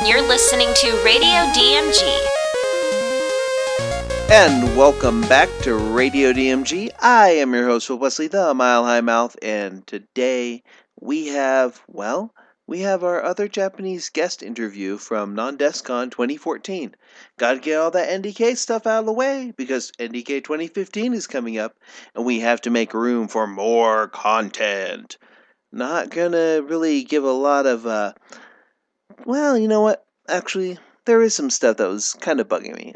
and you're listening to Radio DMG. And welcome back to Radio DMG. I am your host, Wesley the Mile High Mouth, and today we have our other Japanese guest interview from Non-DESCON 2014. Gotta get all that NDK stuff out of the way, because NDK 2015 is coming up, and we have to make room for more content. Not gonna really give a lot of, you know what? Actually, there is some stuff that was kind of bugging me.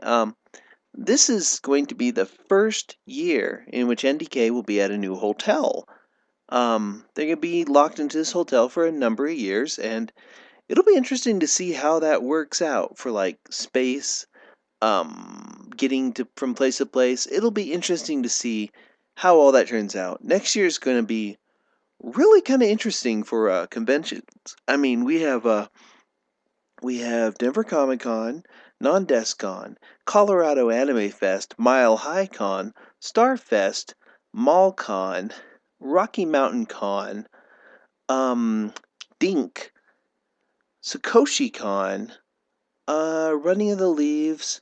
This is going to be the first year in which NDK will be at a new hotel. They're going to be locked into this hotel for a number of years, and it'll be interesting to see how that works out for, like, space, getting from place to place. It'll be interesting to see how all that turns out. Next year is going to be really kind of interesting for conventions. I mean, we have Denver Comic Con, Non-DESCON, Colorado Anime Fest, Mile High Con, Starfest, Mall Con, Rocky Mountain Con, Dink, Sakoshi Con, Running of the Leaves,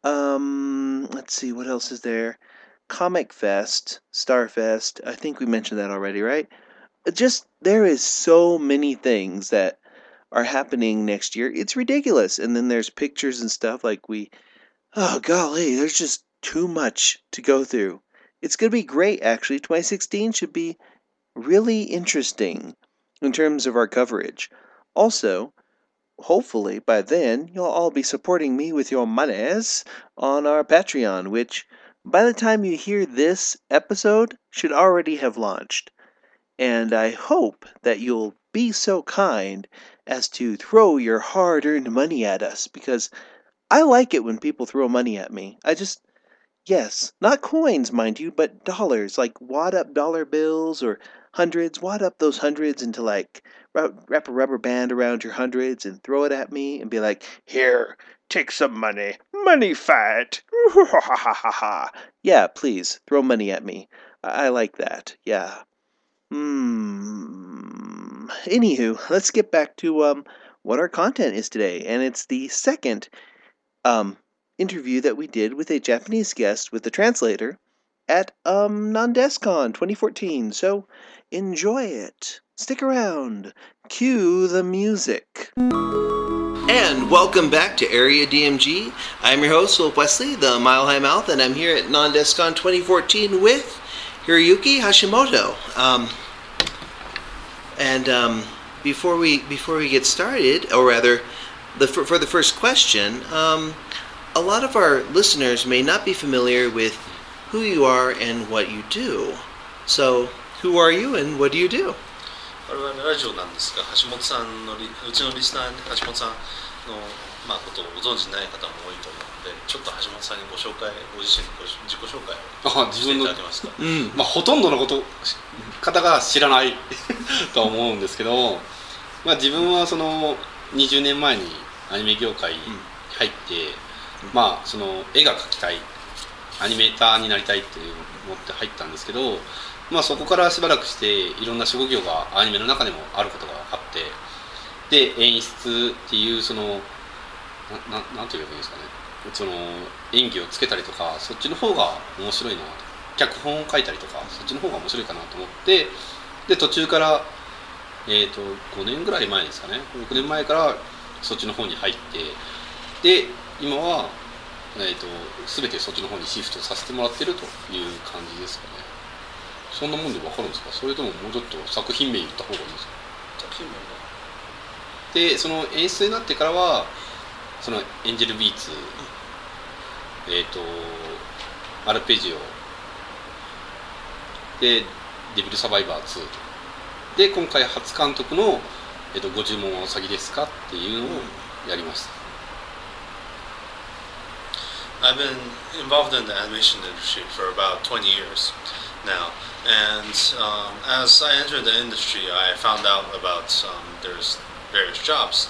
let's see, what else is there? Comic Fest, Starfest, I think we mentioned that already, right? There is so many things that are happening next year. It's ridiculous. And then there's pictures and stuff oh golly, there's just too much to go through. It's going to be great, actually. 2016 should be really interesting in terms of our coverage. Also, hopefully by then, you'll all be supporting me with your monies on our Patreon, which by the time you hear this episode should already have launched. And I hope that you'll be so kind as to throw your hard-earned money at us, because I like it when people throw money at me. Yes, not coins, mind you, but dollars, like wad up dollar bills or hundreds, wad up those hundreds into wrap a rubber band around your hundreds and throw it at me and be like, here, take some money, money fight, yeah, please, throw money at me. I like that, yeah. Anywho, let's get back to what our content is today, and it's the second interview that we did with a Japanese guest with the translator at Non-DESCON 2014. So enjoy it. Stick around. Cue the music. And welcome back to Area DMG. I'm your host, Wesley, the Mile High Mouth, and I'm here at Non-DESCON 2014 with Hiroyuki Hashimoto. Before we get started, or rather, for the first question, a lot of our listeners may not be familiar with who you are and what you do. So, who are you and what do you do? これはラジオなんですが、橋本さんのうちのリスナーに橋本さんのことをご存知ない方も多いと思うので、ちょっと橋本さんにご自身の自己紹介をしていただけますか。ほとんどの方が知らないと思うんですけど、自分はその20年前にアニメ業界に入って、その絵が描きたい、アニメーターになりたいって思って入ったんですけど、そこからしばらくしていろんな職業がアニメの中でもあることが分かって、で演出っていうそのなんていうかいいんですかね、その演技をつけたりとか、そっちの方が面白いなと、脚本を書いたりとか、そっちの方が面白いかなと思って、で途中から5年ぐらい前ですかね、6年前からそっちの方に入って、で今は全てそっちの方にシフトさせてもらってるという感じですかね。そんなもんで分かるんですか？それとももうちょっと作品名言った方がいいんですか？作品名で、その演出になってからはそのエンジェルビーツ、アルペジオでデビルサバイバー2で、今回初監督の、ご注文はお先ですかっていうのをやりました。I've been involved in the animation industry for about 20 years now, and as I entered the industry, I found out about there's various jobs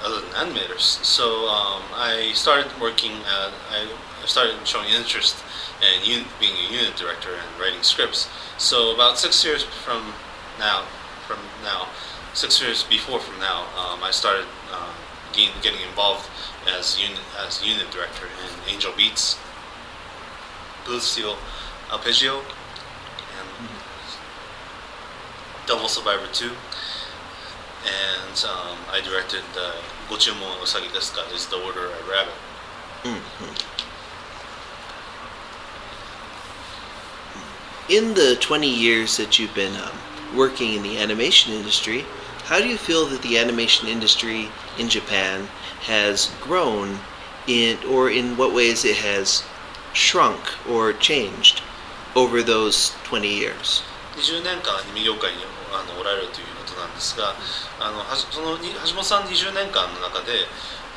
other than animators. So I started I started showing interest in being a unit director and writing scripts. So about 6 years from now, 6 years before from now, I started getting involved as unit director in Angel Beats, Blue Steel, Arpeggio, and Devil Survivor 2. And I directed Gochumon Usagi desu ka is the order of rabbit. In the 20 years that you've been working in the animation industry, how do you feel that the animation industry in Japan has grown or in what ways it has shrunk or changed over those 20 years? 20年間アニメ業界におられるということなんですが、その橋本さん20年間の中で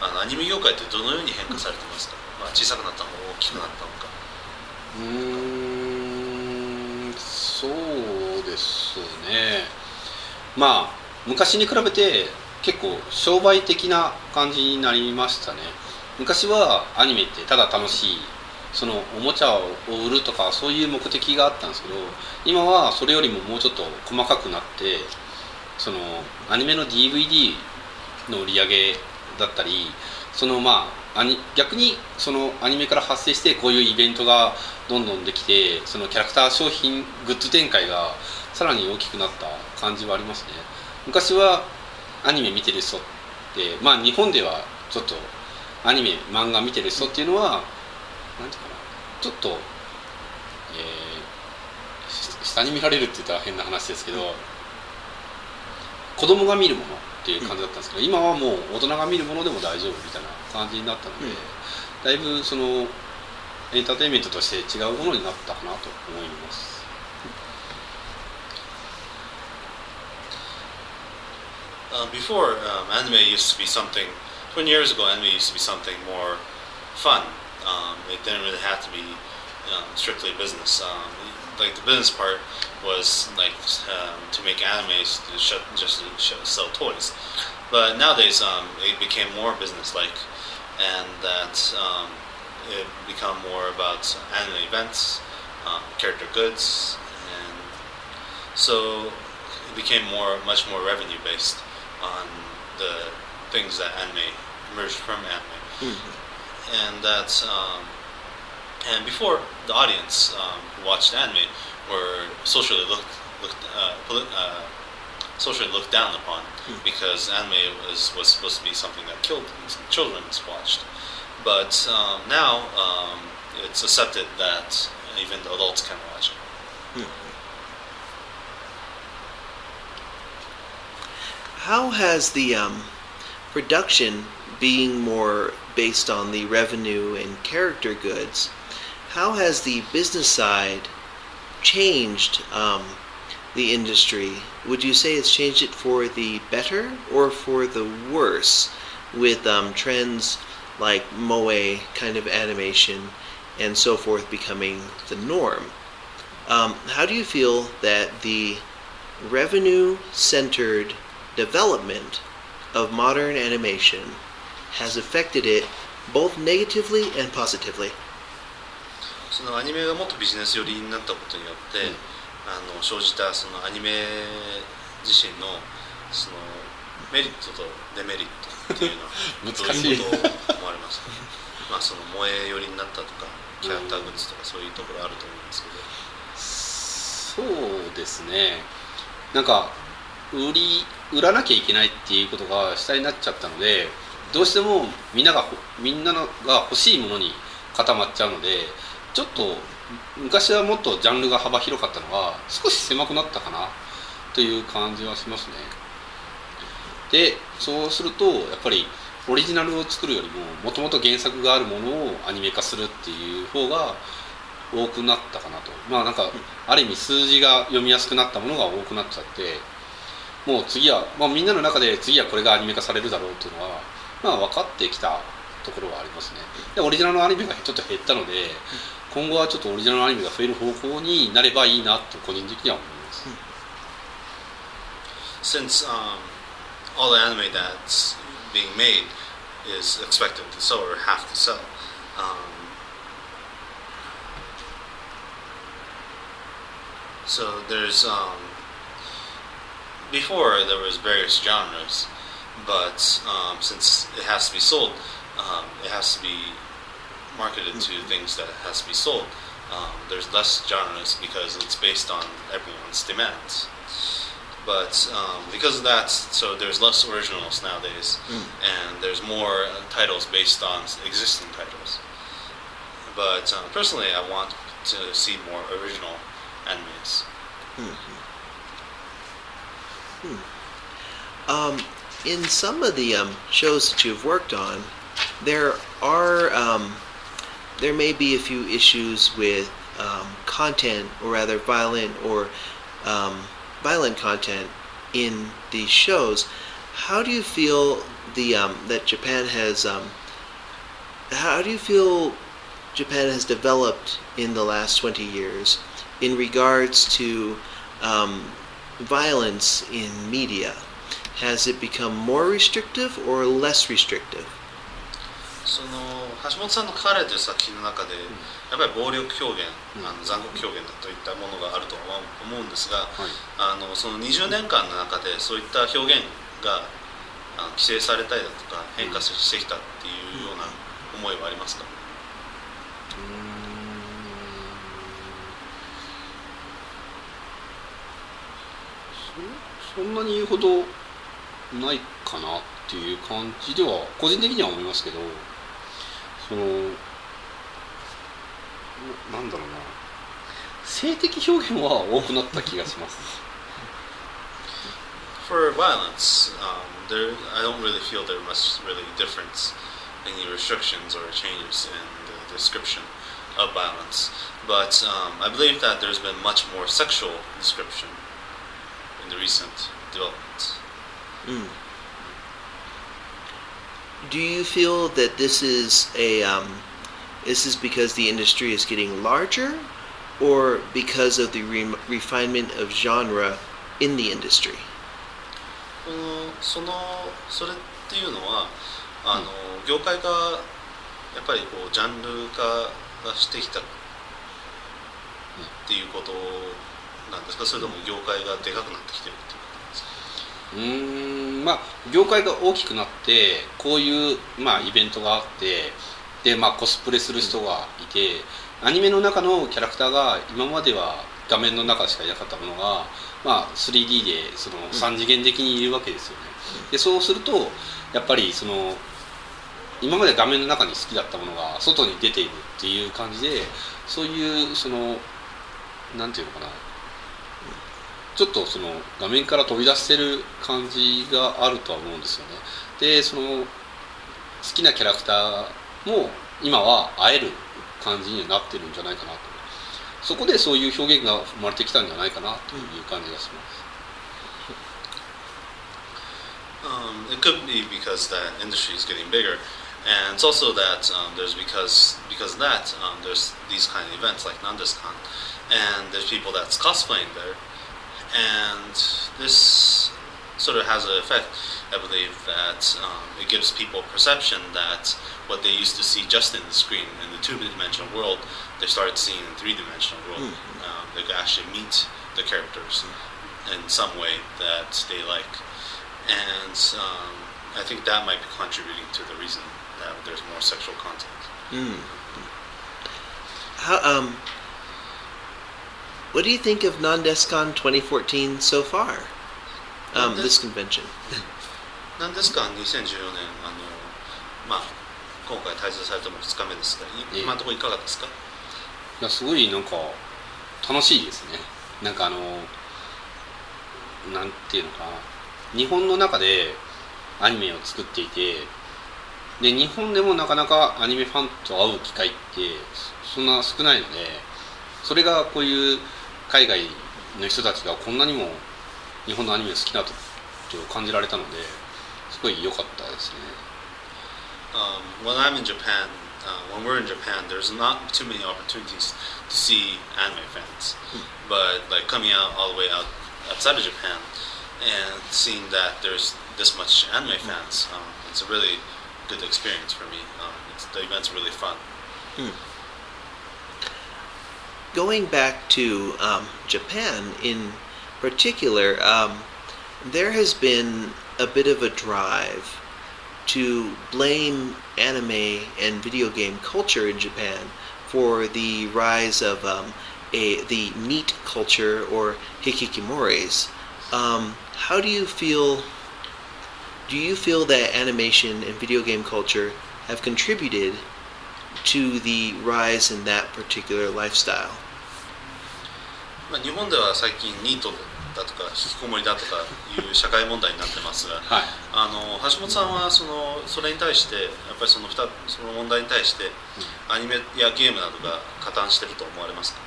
アニメ業界ってどのように変化されてますか？小さくなったのか大きくなったのか。そうですね。昔に比べて結構商売的な感じになりましたね。昔はアニメってただ楽しいそのおもちゃを売るとかそういう目的があったんですけど、今はそれよりももうちょっと細かくなって、そのアニメの DVD の売り上げだったり、逆にそのアニメから発生してこういうイベントがどんどんできて、そのキャラクター商品グッズ展開がさらに大きくなった感じはありますね。昔はアニメ見てる人って、日本ではちょっとアニメ漫画見てる人っていうのはなんていうかな、ちょっと、下に見られるって言ったら変な話ですけど、子供が見るものっていう感じだったんですけど、今はもう大人が見るものでも大丈夫みたいな感じになったので、だいぶそのエンターテインメントとして違うものになったかなと思います。Before, anime used to be something. 20 years ago, anime used to be something more fun. It didn't really have to be strictly business. Like the business part was like to make animes to sell toys. But nowadays, it became more business-like, and that it become more about anime events, character goods, and so it became much more revenue-based on the things that anime emerged from anime. And that's and before the audience who watched anime were socially looked down upon, because anime was supposed to be something that children watched. But now it's accepted that even the adults can watch it. How has the production being more based on the revenue and character goods, how has the business side changed the industry? Would you say it's changed it for the better or for the worse, with trends like moe kind of animation and so forth becoming the norm? How do you feel that the revenue-centered development of modern animation has affected it both negatively and positively? そのアニメがもっとビジネス寄りになったことによって、生じたそのアニメ自身のそのメリットとデメリットっていうのは難しいどういうことを思われますか？その萌え寄りになったとかキャラクターグッズとかそういうところあると思うんですけど。そうですね。なんか売らなきゃいけないっていうことが主体になっちゃったので、どうしてもみんなが欲しいものに固まっちゃうので、ちょっと昔はもっとジャンルが幅広かったのが少し狭くなったかなという感じはしますね。で、そうするとやっぱりオリジナルを作るよりももともと原作があるものをアニメ化するっていう方が多くなったかなと。なんかある意味数字が読みやすくなったものが多くなっちゃって、もう次は、みんなの中で次はこれがアニメ化されるだろうっていうのは、分かってきたところはありますね。で、オリジナルのアニメがちょっと減ったので、今後はちょっとオリジナルのアニメが増える方向になればいいなと個人的には思います。Since all the anime that's being made is expected to sell or have to sell, so there's before there was various genres, but since it has to be sold, it has to be marketed to things that has to be sold. There's less genres because it's based on everyone's demands. But because of that, so there's less originals nowadays, and there's more titles based on existing titles. But personally, I want to see more original animes. In some of the shows that you've worked on, there may be a few issues with content, or rather violent content in these shows. How do you feel that Japan has? How do you feel Japan has developed in the last 20 years in regards to violence in media? Has it become more restrictive or less restrictive? その橋本さんの彼という作品の中でやっぱり暴力表現、残酷表現といったものがあるとは思うんですが、その20年間の中でそういった表現が規制されたりだとか変化してきたっていうような思いはありますか？そんなに言うほどないかなっていう感じでは個人的には思いますけど、そのなんだろうな、性的表現は多くなった気がします。For violence, I don't really feel there much really difference, any restrictions or changes in the description of violence. But I believe that there's been much more sexual description in the recent developments. Do you feel that this is because the industry is getting larger, or because of the refinement of genre in the industry? それっていうのは業界がやっぱりこうジャンル化がしてきたっていうことなんですか？それとも業界がでかくなってきてるっていうことなんですか？まあ業界が大きくなってこういう、イベントがあってで、コスプレする人がいて、アニメの中のキャラクターが今までは画面の中しかいなかったものが、3D でその3次元的にいるわけですよね。でそうするとやっぱりその今まで画面の中に好きだったものが外に出ているっていう感じで、そういうそのなんていうのかな、ちょっとその画面から飛び出してる感じがあるとは思うんですよね。でその好きなキャラクターも今は会える感じになってるんじゃないかなと。そこでそういう表現が生まれてきたんじゃないかなという感じがします。It could be because that industry is getting bigger, and it's also that there's because of that there's these kind of events like Nandeskan, and there's people that's cosplaying there, and this sort of has an effect. I believe that it gives people perception that what they used to see just in the screen in the two-dimensional world, they started seeing in three-dimensional world. They could actually meet the characters in some way that they like, and I think that might be contributing to the reason that there's more sexual content. What do you think of Nandeskan 2014 so far? This convention. なんですか、2014年今回開催されたの2日目ですが、今のところいかがですか？いやすごいなんか楽しいですね。なんかなんていうのかな、日本の中でアニメを作っていて、で日本でもなかなかアニメファンと会う機会ってそんな少ないので、それがこういう海外の人たちがこんなにも日本のアニメを好きだと感じられたので、すごい良かったですね。When I'm in Japan, when we're in Japan, there's not too many opportunities to see anime fans. But like coming out all the way outside of Japan and seeing that there's this much anime fans, it's a really good experience for me. The event's really fun. Going back to Japan in particular, there has been a bit of a drive to blame anime and video game culture in Japan for the rise of the NEET culture or hikikimoris. How do you feel? Do you feel that animation and video game culture have contributed to the rise in that particular lifestyle? 日本では最近ニートだとか引きこもりだとかいう社会問題になってますが、はい、橋本さんはそれに対してやっぱりその問題に対してアニメやゲームなどが加担していると思われますか？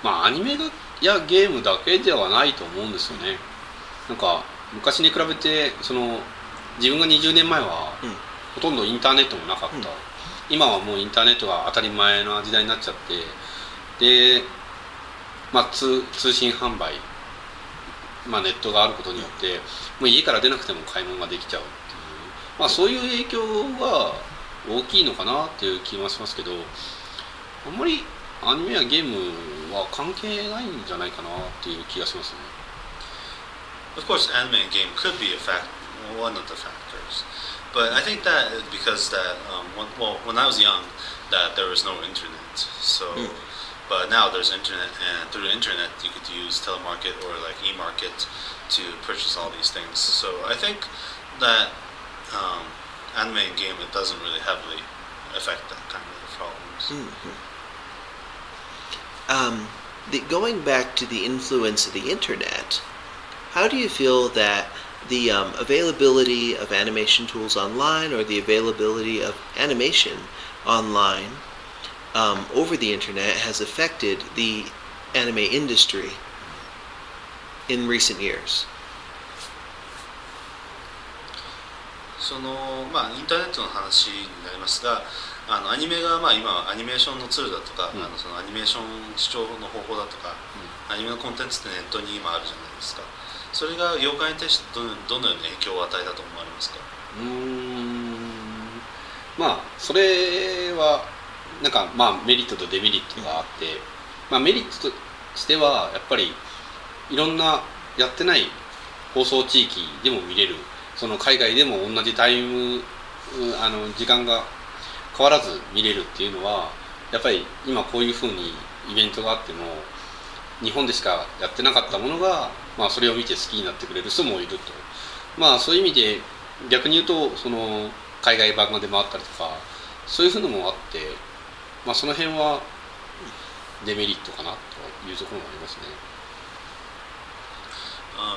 アニメやゲームだけではないと思うんですよね。なんか昔に比べて自分が20年前はほとんどインターネットもなかった、今はもうインターネットが当たり前な時代になっちゃって、で、通信販売、ネットがあることによってもう家から出なくても買い物ができちゃうっていう、そういう影響は大きいのかなっていう気がしますけど、あんまりアニメやゲームは関係ないんじゃないかなっていう気がしますね。Of course, anime and game could be one of the factors, but I think that is because that when I was young, that there was no internet. So, but now there's internet, and through the internet you could use telemarket or like e-market to purchase all these things. So I think that anime and game it doesn't really heavily affect that kind of problems. Going back to the influence of the internet, how do you feel that the availability of animation tools online or the availability of animation online over the internet has affected the anime industry in recent years? インターネットの話になりますが、アニメが今はアニメーションのツールだとか、そのアニメーション視聴の方法だとか、アニメのコンテンツってネットに今あるじゃないですか。それが業界に対してどのような影響を与えたと思われますか？それはなんかメリットとデメリットがあって、メリットとしてはやっぱりいろんなやってない放送地域でも見れる、その海外でも同じタイム時間が変わらず見れるっていうのは、やっぱり今こういう風にイベントがあっても日本でしかやってなかったものが、それを見て好きになってくれる人もいると、そういう意味で逆に言うと海外版が出回ったりとかそういう風のもあって、その辺はデメリットかなというところもありますね。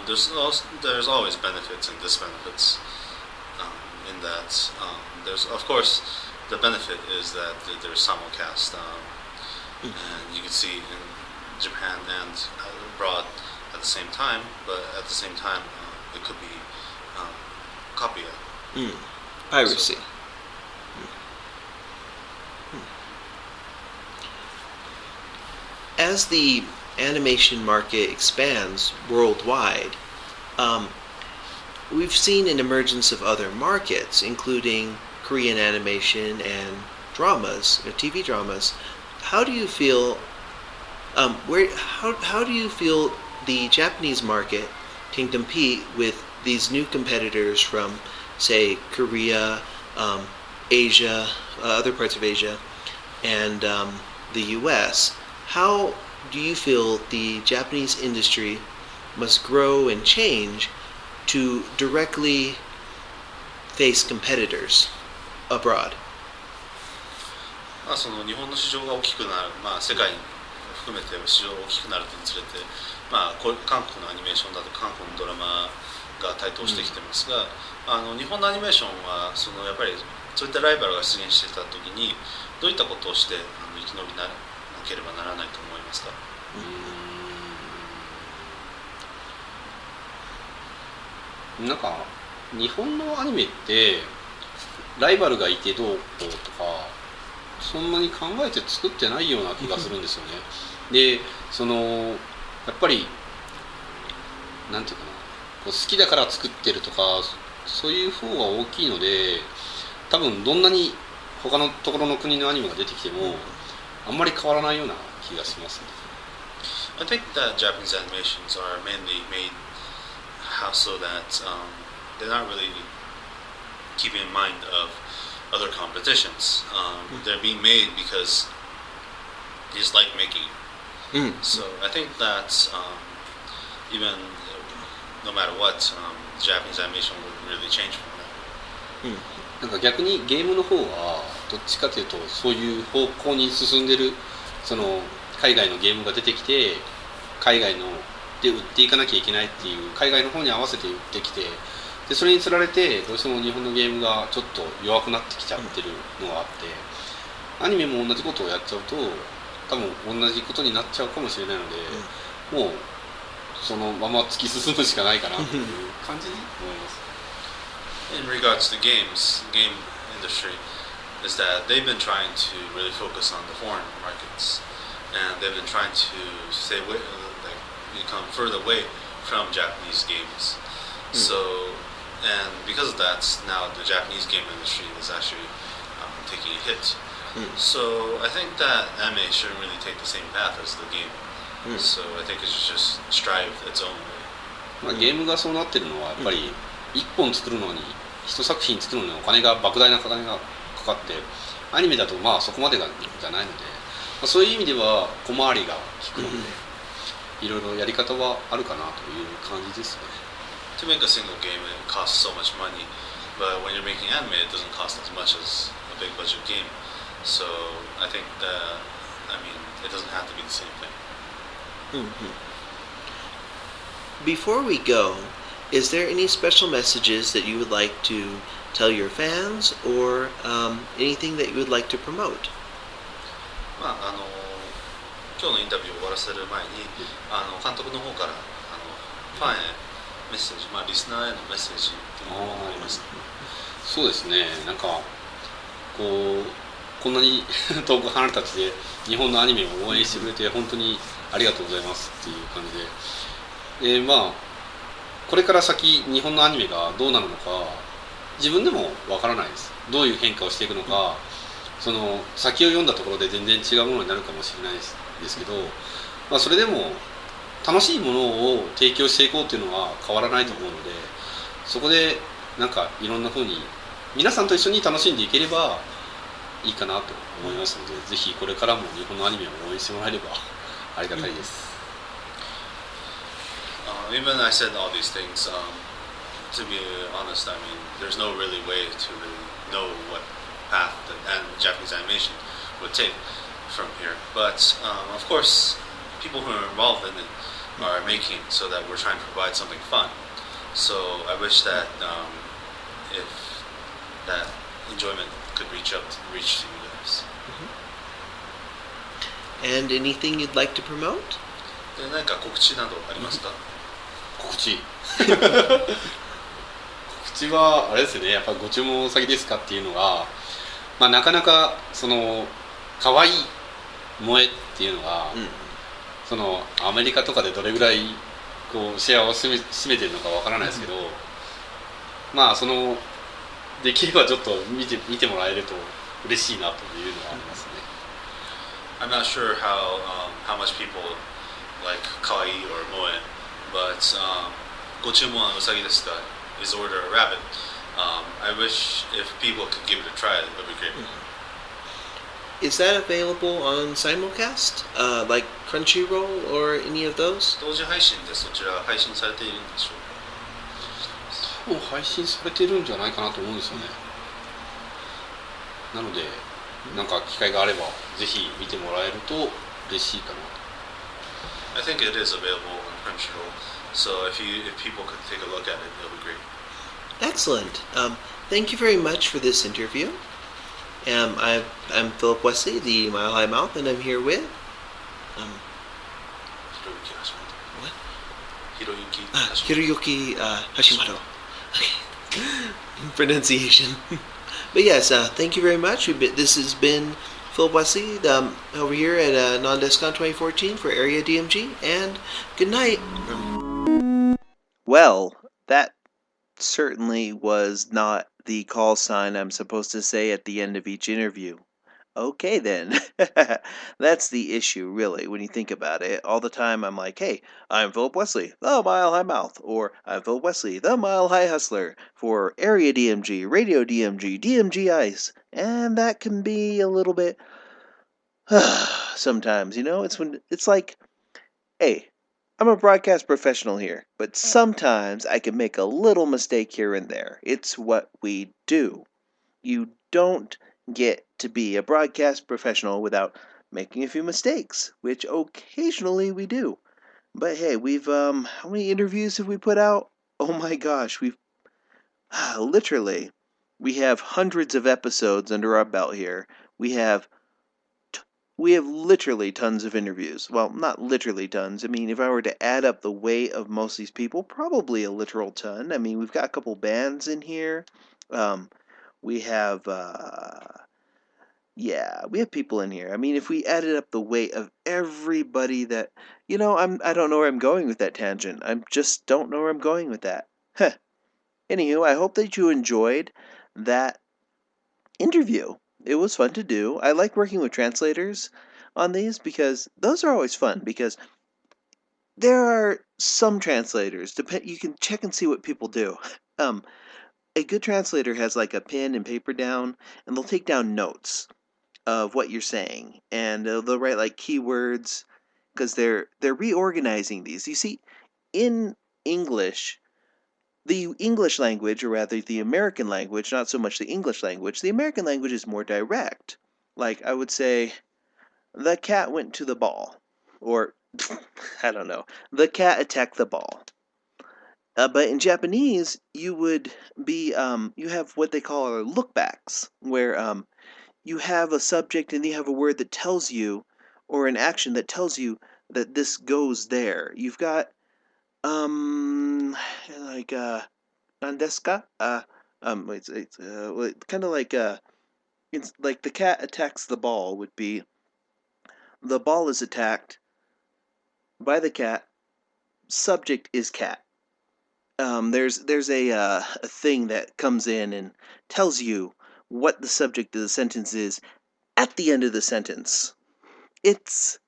There's always benefits and disbenefits in that. There's of course the benefit is that there's simulcast, and you can see in Japan and abroad at the same time. But at the same time, it could be copyright. Piracy. As the animation market expands worldwide, we've seen an emergence of other markets, including Korean animation and dramas, TV dramas. How do you feel? How do you feel the Japanese market can compete with these new competitors from, say, Korea, Asia, other parts of Asia, and the U.S.? How do you feel the Japanese industry must grow and change to directly face competitors abroad? その日本の市場が大きくなる、世界含めて市場が大きくなるにつれて、韓国のアニメーションだと韓国のドラマが台頭してきてますが、日本のアニメーションはやっぱりそういったライバルが出現していた時にどういったことをして生き延びなければならないと思いますか？なんか日本のアニメってライバルがいてどうこうとかそんなに考えて作ってないような気がするんですよね。でやっぱりなんていうかな、好きだから作ってるとかそういう方が大きいので、多分どんなに他のところの国のアニメが出てきてもあんまり変わらないような気がしますね。I think that Japanese animations are mainly made how so that they're not really keeping in mind of other competitions. They're being made because they just like making it. So I think that even no matter what, Japanese animation would really change from that. なんか逆にゲームの方はどっちかというとそういう方向に進んでる、その海外のゲームが出てきて海外ので売っていかなきゃいけないっていう海外の方に合わせて売ってきて、でそれにつられてどうしても日本のゲームがちょっと弱くなってきちゃってるのがあって、アニメも同じことをやっちゃうと多分同じことになっちゃうかもしれないので、もうそのまま突き進むしかないかなという感じに思います。In regards to games, game industry is that they've been trying to really focus on the foreign markets, and they've been trying to stay away, like become further away from Japanese games. So, and because of that, now the Japanese game industry is actually taking a hit. So I think that anime shouldn't really take the same path as the game. So I think it should just strive its own way. まあ、ゲームがそうなってるのはやっぱり1本作るのに1作品作るのにお金が莫大な金がかかって、アニメだとまあそこまでがじゃないので、まあ、そういう意味では小回りが利くので、いろいろやり方はあるかなという感じですね。To make a single game, it costs so much money, but when you're making anime, it doesn't cost as much as a big budget game. So I think that, I mean, it doesn't have to be the same thing. Before we go, is there any special messages that you would like to tell your fans, or anything that you would like to promote? まあ今日のインタビューを終わらせる前に、監督の方からファンへメッセージ、まあリスナーへのメッセージっていうのがありますね。そうですね。なんかこんなに遠く離れた地で日本のアニメを応援してくれて本当にありがとうございますっていう感じで、まあこれから先日本のアニメがどうなるのか自分でもわからないです。どういう変化をしていくのか、その先を読んだところで全然違うものになるかもしれないですけど、まあ、それでも楽しいものを提供していこうというのは変わらないと思うので、そこでなんかいろんな風に皆さんと一緒に楽しんでいければいいかなと思いますので、ぜひこれからも日本のアニメを応援してもらえればありがたいです。Even I said all these things, to be honest, I mean, there's no really way to really know what path that Japanese animation would take from here. But of course, people who are involved in it are making it so that we're trying to provide something fun. So I wish that if that enjoyment could reach to you guys. And anything you'd like to promote? で何か告知などありますか？告知はあれですね、やっぱご注文先ですかっていうのが、まあ、なかなかその可愛い萌えっていうのが、そのアメリカとかでどれぐらいこうシェアを占めてるのかわからないですけど、まあそのできればちょっと見てもらえると嬉しいなというのはありますね。I'm not sure how much people like kawaii or moe, but ご注文はうさぎですか is order a rabbit. I wish if people could give it a try, it would be great. Is that available on simulcast, like Crunchyroll or any of those? 同時配信でそちら配信されているんでしょうか？もう配信されてるんじゃないかなと思うんですよね。なのでなんか機会があればぜひ見てもらえると嬉しいかなと。I think it is available on Crunchyroll, so if people could take a look at it, it'll be great. Excellent. Thank you very much for this interview. I'm Philip Wesley, the Mile High Mouth, and I'm here with Hiroyuki Hashimoto. Okay. Pronunciation. But yes, thank you very much. This has been Philip Wesley over here at Non-Descon 2014 for Area DMG, and good night. Well, that certainly was not the call sign I'm supposed to say at the end of each interview. Okay, then. That's the issue, really, when you think about it. All the time I'm like, hey, I'm Philip Wesley, the Mile High Mouth, or I'm Philip Wesley, the Mile High Hustler, for Area DMG, Radio DMG, DMG Ice. And that can be a little bit sometimes, it's like, hey, I'm a broadcast professional here, but sometimes I can make a little mistake here and there. It's what we do. You don't get to be a broadcast professional without making a few mistakes, which occasionally we do. But hey, we've how many interviews have we put out? Oh my gosh, we've literally we have hundreds of episodes under our belt here. We have literally tons of interviews. Well, not literally tons. I mean, if I were to add up the weight of most of these people, probably a literal ton. I mean, we've got a couple bands in here. We have, we have people in here. I mean, if we added up the weight of everybody that, I don't know where I'm going with that tangent. I just don't know where I'm going with that. Huh. Anywho, I hope that you enjoyed that interview. It was fun to do. I like working with translators on these because those are always fun because there are some translators, you can check and see what people do. A good translator has like a pen and paper down, and they'll take down notes of what you're saying, and they'll write like keywords because they're reorganizing these. You see, in English, the English language, or rather the American language, not so much the English language, the American language is more direct. Like I would say, the cat went to the ball, or I don't know, the cat attacked the ball. But in Japanese, you would be, you have what they call lookbacks, where you have a subject and you have a word that tells you, or an action that tells you that this goes there. You've got, like, nandesu ka? It's kind of like, it's like the cat attacks the ball would be, the ball is attacked by the cat, subject is cat. There's a thing that comes in and tells you what the subject of the sentence is at the end of the sentence. It's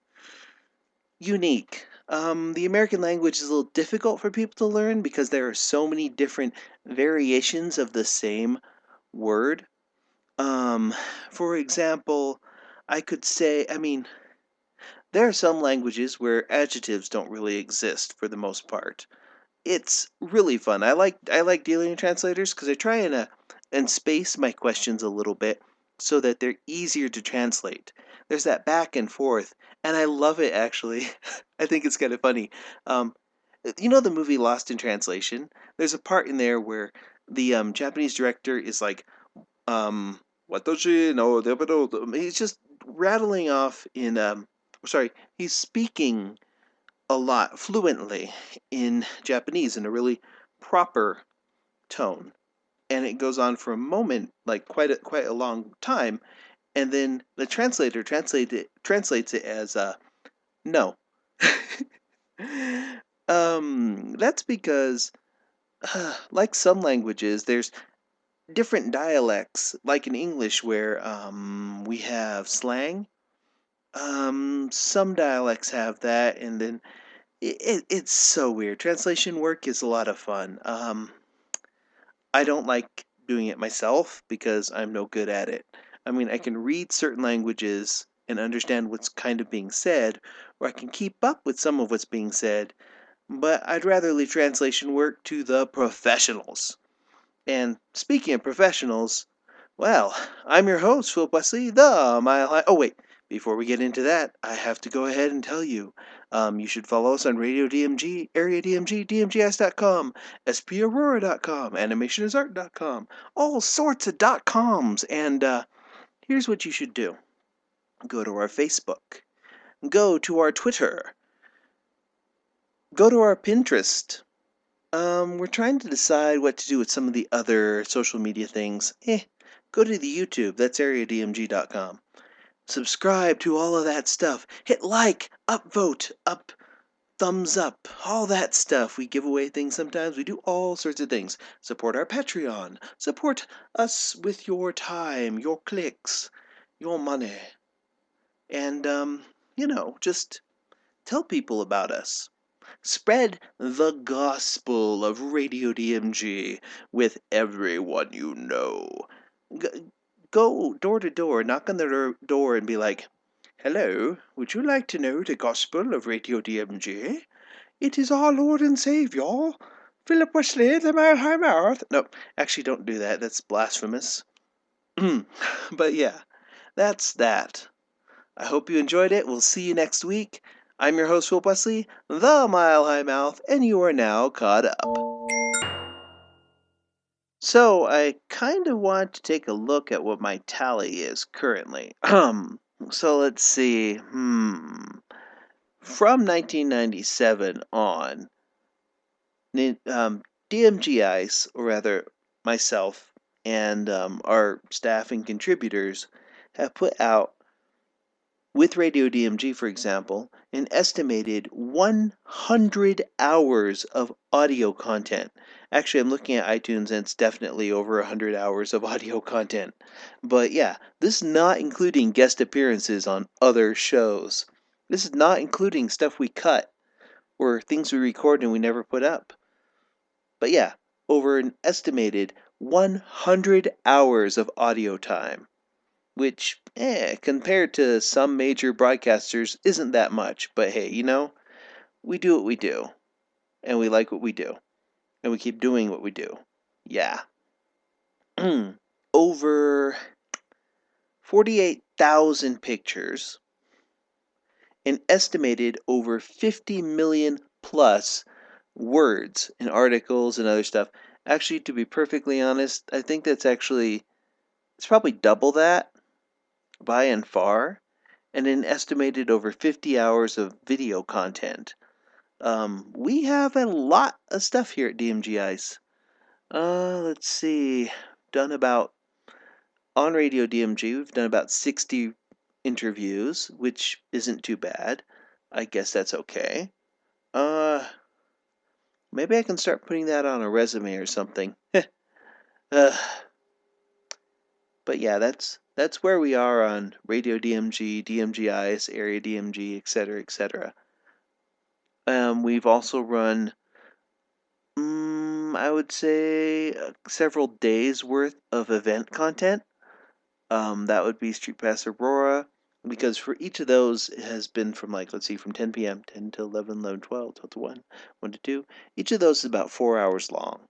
unique. The American language is a little difficult for people to learn because there are so many different variations of the same word. For example, I could say, there are some languages where adjectives don't really exist for the most part. It's really fun. I like dealing with translators because I try and space my questions a little bit so that they're easier to translate. There's that back and forth, and I love it actually. I think it's kind of funny. You know the movie Lost in Translation? There's a part in there where the Japanese director is like, watashi no debedo. He's just rattling off in he's speaking a lot fluently in Japanese in a really proper tone, and it goes on for a moment, like quite a long time, and then the translator translates it as no. That's because like some languages, there's different dialects, like in English where we have slang. Some dialects have that, and then it's so weird. Translation work is a lot of fun. I don't like doing it myself because I'm no good at it. I mean, I can read certain languages and understand what's kind of being said, or I can keep up with some of what's being said, but I'd rather leave translation work to the professionals. And speaking of professionals, well, I'm your host, Philip Wesley, the Mile High. Oh, wait. Before we get into that, I have to go ahead and tell you, you should follow us on Radio DMG, Area DMG, DMGice.com, SPAurora.com, AnimationIsArt.com, all sorts of .coms. And here's what you should do. Go to our Facebook. Go to our Twitter. Go to our Pinterest. We're trying to decide what to do with some of the other social media things. Go to the YouTube. That's AreaDMG.com. Subscribe to all of that stuff. Hit like, upvote, up, thumbs up, all that stuff. We give away things sometimes. We do all sorts of things. Support our Patreon. Support us with your time, your clicks. your money. And, just tell people about us. Spread the gospel of Radio DMG with everyone you know. Go door to door, knock on their door and be like, "Hello, would you like to know the gospel of Radio DMG? It is our Lord and Savior, Philip Wesley, the Mile High Mouth." No, actually don't do that, that's blasphemous. But yeah, that's that. I hope you enjoyed it. We'll see you next week. I'm your host, Philip Wesley, the Mile High Mouth, and you are now caught up. So, I kind of want to take a look at what my tally is currently. So let's see. From 1997 on, DMG Ice, or rather myself, and our staff and contributors have put out, with Radio DMG, for example, an estimated 100 hours of audio content. Actually, I'm looking at iTunes and it's definitely over 100 hours of audio content. But yeah, this is not including guest appearances on other shows. This is not including stuff we cut or things we record and we never put up. But yeah, over an estimated 100 hours of audio time. Which, compared to some major broadcasters, isn't that much. But hey, we do what we do. And we like what we do. And we keep doing what we do. Yeah. Over 48,000 pictures. An estimated over 50 million plus words in articles and other stuff. Actually, to be perfectly honest, I think it's probably double that. By and far, and an estimated over 50 hours of video content. We have a lot of stuff here at DMG Ice. Let's see. On Radio DMG, we've done about 60 interviews, which isn't too bad. I guess that's okay. Maybe I can start putting that on a resume or something. But yeah, that's where we are on Radio DMG, DMG Ice, Area DMG, etc., etc. We've also run, I would say, several days worth of event content. That would be Street Pass Aurora, because for each of those, it has been from from 10 p.m., 10 to 11, 11, 12, 12 to 1, 1 to 2. Each of those is about 4 hours long.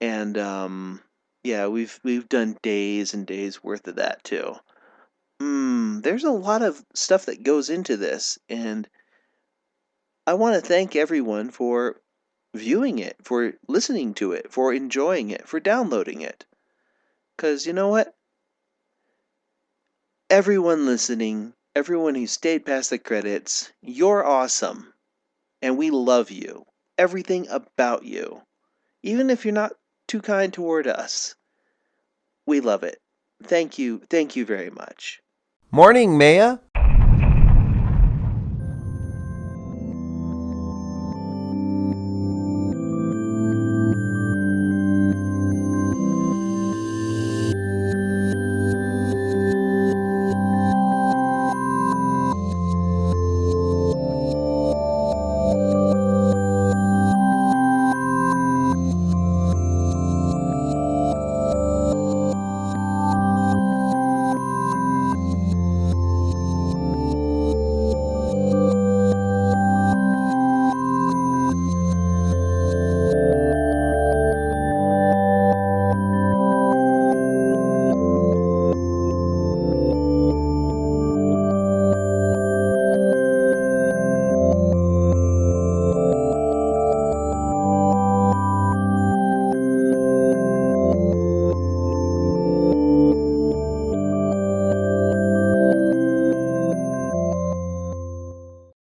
And, yeah, we've done days and days worth of that too. There's a lot of stuff that goes into this, and I want to thank everyone for viewing it, for listening to it, for enjoying it, for downloading it. 'Cause you know what? Everyone listening, everyone who stayed past the credits, you're awesome. And we love you. Everything about you. Even if you're not too kind toward us. We love it. Thank you very much. Morning, Maya.